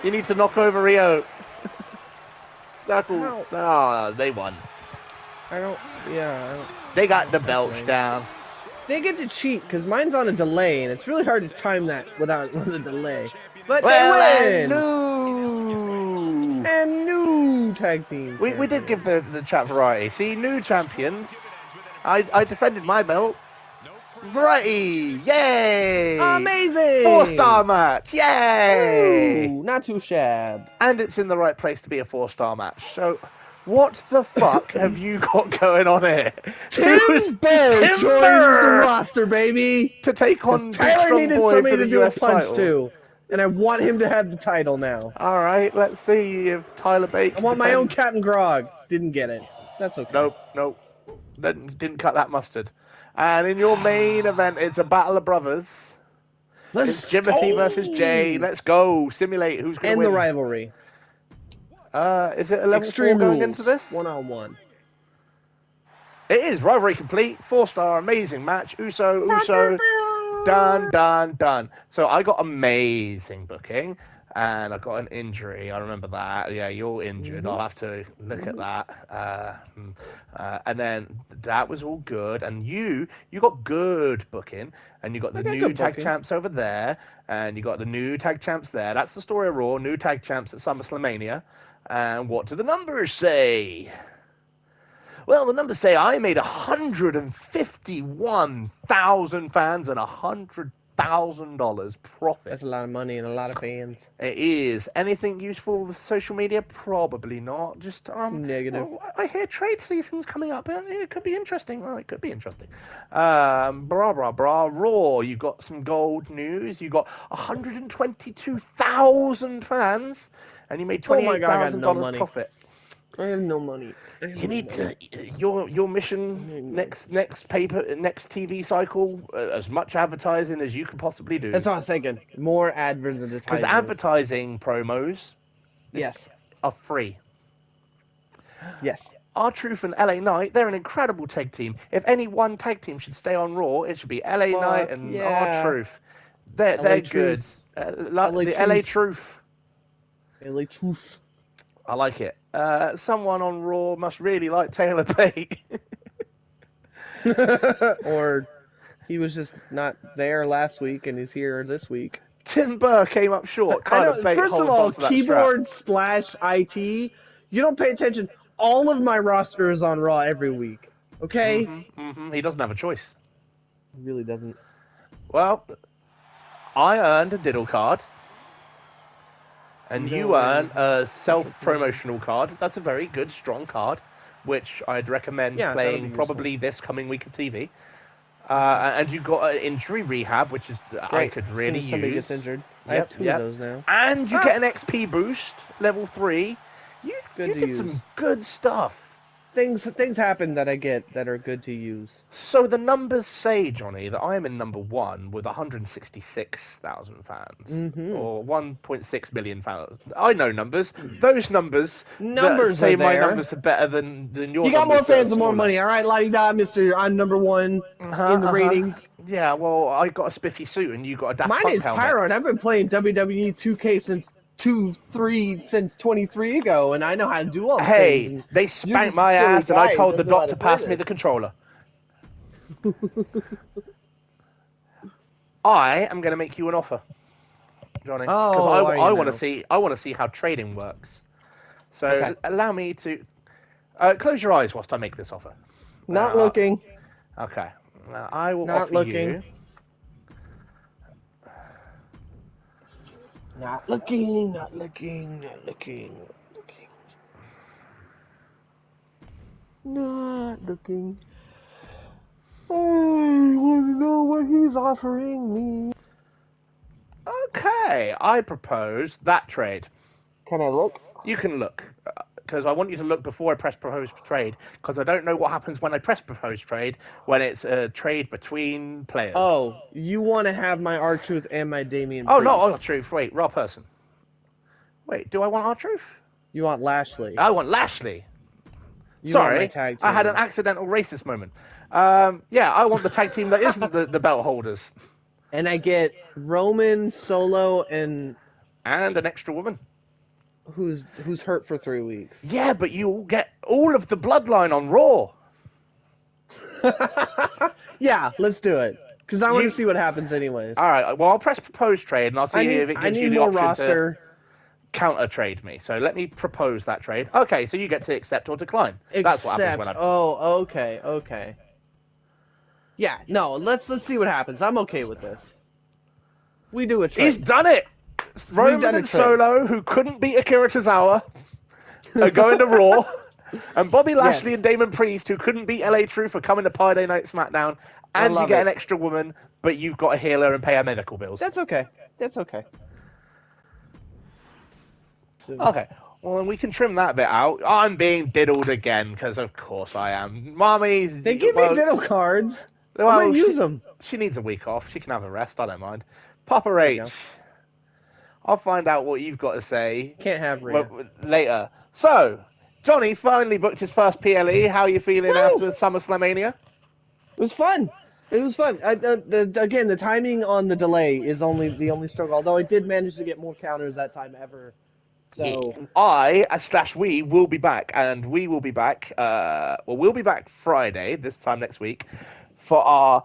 You need to knock over Rio. Circle. No. Oh, they won. I don't. They got the belch down. They get to cheat because mine's on a delay, and it's really hard to time that with a delay. But they win. And new tag team. We did give the chat variety. See, new champions. I defended my belt. Variety! Yay! Amazing! 4-star match! Yay! Ooh, not too shabby. And it's in the right place to be a 4-star match. So, what the fuck have you got going on here? Timber joins the roster, baby! To take on Tyler Strong needed Boy somebody for the to do a US punch title. to. And I want him to have the title now. Alright, let's see if Tyler Bate I want my own Captain Grog. Didn't get it. That's okay. Nope. Didn't cut that mustard. And in your main event, it's a battle of brothers. It's Jimothy versus Jay. Let's go. Simulate who's going to win. And the rivalry. Is it a level Extreme 4 going rules. into this? 1-on-1. It is. Rivalry complete. 4-star. Amazing match. Uso. Done. So I got amazing booking. And I got an injury. I remember that. Yeah, you're injured. I'll have to look at that. And then that was all good. And you got good booking. And you got the new tag champs over there. And you got the new tag champs there. That's the story of Raw. New tag champs at SummerSlaMania. And what do the numbers say? Well, the numbers say I made 151,000 fans and $100,000 profit. That's a lot of money and a lot of fans. It is. Anything useful with social media? Probably not. Just negative. Well, I hear trade season's coming up. It could be interesting. Well, it could be interesting. Raw. You got some gold news. You got 122,000 fans, and you made $28,000 profit. I have no money. You need to your mission next TV cycle, as much advertising as you can possibly do. That's what I was thinking. More advertising. Because advertising promos, are free. Yes. R-Truth and LA Knight, they're an incredible tag team. If any one tag team should stay on Raw, it should be LA Knight and R-Truth. They're good. The LA Truth. LA Truth. I like it. Someone on Raw must really like Taylor Bate. Or he was just not there last week and he's here this week. Tim Burr came up short. First of all, keyboard splash IT. You don't pay attention. All of my roster is on Raw every week. Okay? He doesn't have a choice. He really doesn't. Well, I earned a diddle card. And you earn a self-promotional card. That's a very good, strong card, which I'd recommend playing probably this coming week of TV. And you got an injury rehab, which is I could really use. Somebody gets injured. I have 2 of those now. And you get an XP boost, level 3. You get some good stuff. Things happen that I get that are good to use. So the numbers say, Johnny, that I am in number 1 with 166,000 fans, or 1.6 million fans. I know numbers. Those numbers say my numbers are better than your numbers. You got more fans and more money, all right, la-di-da, mister. I'm number 1 in the ratings. Yeah, well, I got a spiffy suit and you got a Daft Punk helmet. Mine is Pyro, and I've been playing WWE 2K since 23 ago, and I know how to do all the things. Hey, they spanked my ass, and I told the doc to pass me the controller. I am going to make you an offer, Johnny, because I want to see. I want to see how trading works. So allow me to close your eyes whilst I make this offer. Not looking. Okay. Now, I will Not offer looking. you Not looking, not looking, not looking, not looking. Not looking. I want to know what he's offering me. Okay, I propose that trade. Can I look? You can look, because I want you to look before I press propose trade, because I don't know what happens when I press propose trade when it's a trade between players. Oh, you want to have my R-Truth and my Damian Oh, Priest. not R-Truth. Wait, raw person. Wait, do I want R-Truth? You want Lashley. I want Lashley. You want my Sorry, tag I had an team. accidental racist moment. Yeah, I want the tag team that isn't the belt holders. And I get Roman, Solo, and And an extra woman. who's hurt for 3 weeks. Yeah, but you get all of the bloodline on Raw. Yeah, let's do it. Because I want You- to see what happens anyways. All right, well, I'll press propose trade, and I'll see if it I gives need you the more option roster. to counter trade me. So let me propose that trade. Okay, so you get to accept or decline. That's what happens when I... Oh, okay. Yeah, no, let's see what happens. I'm okay with this. We do a trade. He's done it! Roman done a and trade. Solo, who couldn't beat Akira Tozawa, are going to Raw. And Bobby Lashley Yes. and Damon Priest, who couldn't beat LA Truth, are coming to PyDay Night SmackDown. I And you love get it. an extra woman, but you've got to heal her and pay her medical bills. That's okay. So, Okay, well, then we can trim that bit out. I'm being diddled again, because of course I am. Mommy's... They give me ditto cards. well, I'm gonna use them. She needs a week off. She can have a rest. I don't mind. Papa you H. go. I'll find out what you've got to say Can't have Rhea. later. So, Johnny finally booked his first PLE. How are you feeling Woo! after SummerSlaMania? It was fun. Again, the timing on the delay is the only struggle. Although I did manage to get more counters that time ever. So We will be back, and we will be back. We'll be back Friday this time next week for our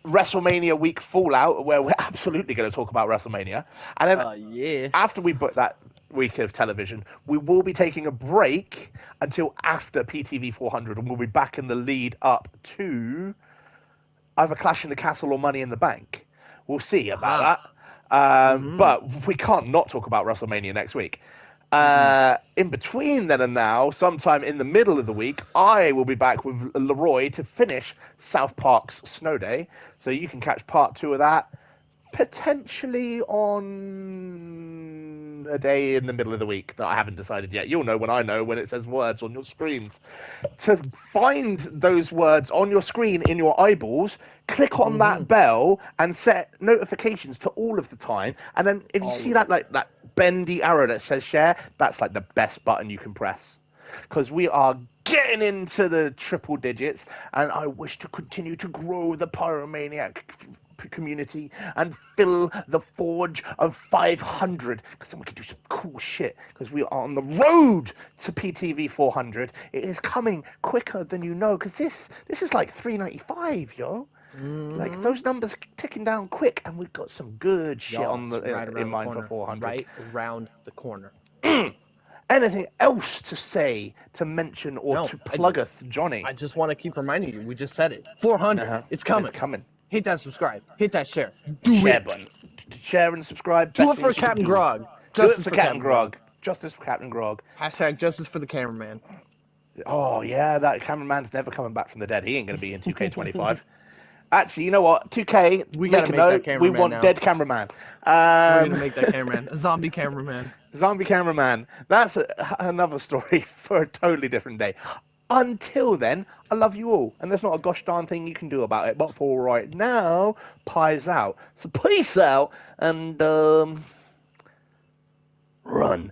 WrestleMania week fallout, where we're absolutely going to talk about WrestleMania. And then yeah. after we book that week of television, we will be taking a break until after PTV 400, and we'll be back in the lead up to either Clash in the Castle or Money in the Bank. We'll see about that. But we can't not talk about WrestleMania next week. In between then and now, sometime in the middle of the week, I will be back with Leroy to finish South Park's Snow Day. So you can catch part 2 of that potentially on a day in the middle of the week that I haven't decided yet. You'll know when I know, when it says words on your screens. To find those words on your screen in your eyeballs, click on that bell and set notifications to all of the time. And then if you see that that bendy arrow that says share, that's like the best button you can press. Because we are getting into the triple digits, and I wish to continue to grow the Pyromaniac community and fill the forge of 500, because then we can do some cool shit, because we are on the road to PTV 400. It is coming quicker than you know, because this is like 395, yo. Like, those numbers are ticking down quick, and we've got some good shit in mind for 400. Right around the corner. Anything else to say, to mention, or to pluggeth, Johnny? I just want to keep reminding you. We just said it. 400. It's coming. It's coming. Hit that subscribe. Hit that share. Share button. Share and subscribe. Do it for Captain Grog. Do it for Captain Grog. Justice for Captain Grog. Hashtag justice for the cameraman. Oh, yeah, that cameraman's never coming back from the dead. He ain't going to be in 2K25. Actually, you know what? 2K, we gotta make that cameraman we want now. dead cameraman. We're going to make that cameraman. A zombie cameraman. Zombie cameraman. That's another story for a totally different day. Until then, I love you all, and there's not a gosh darn thing you can do about it. But for right now, Pie's out. So peace out, and run.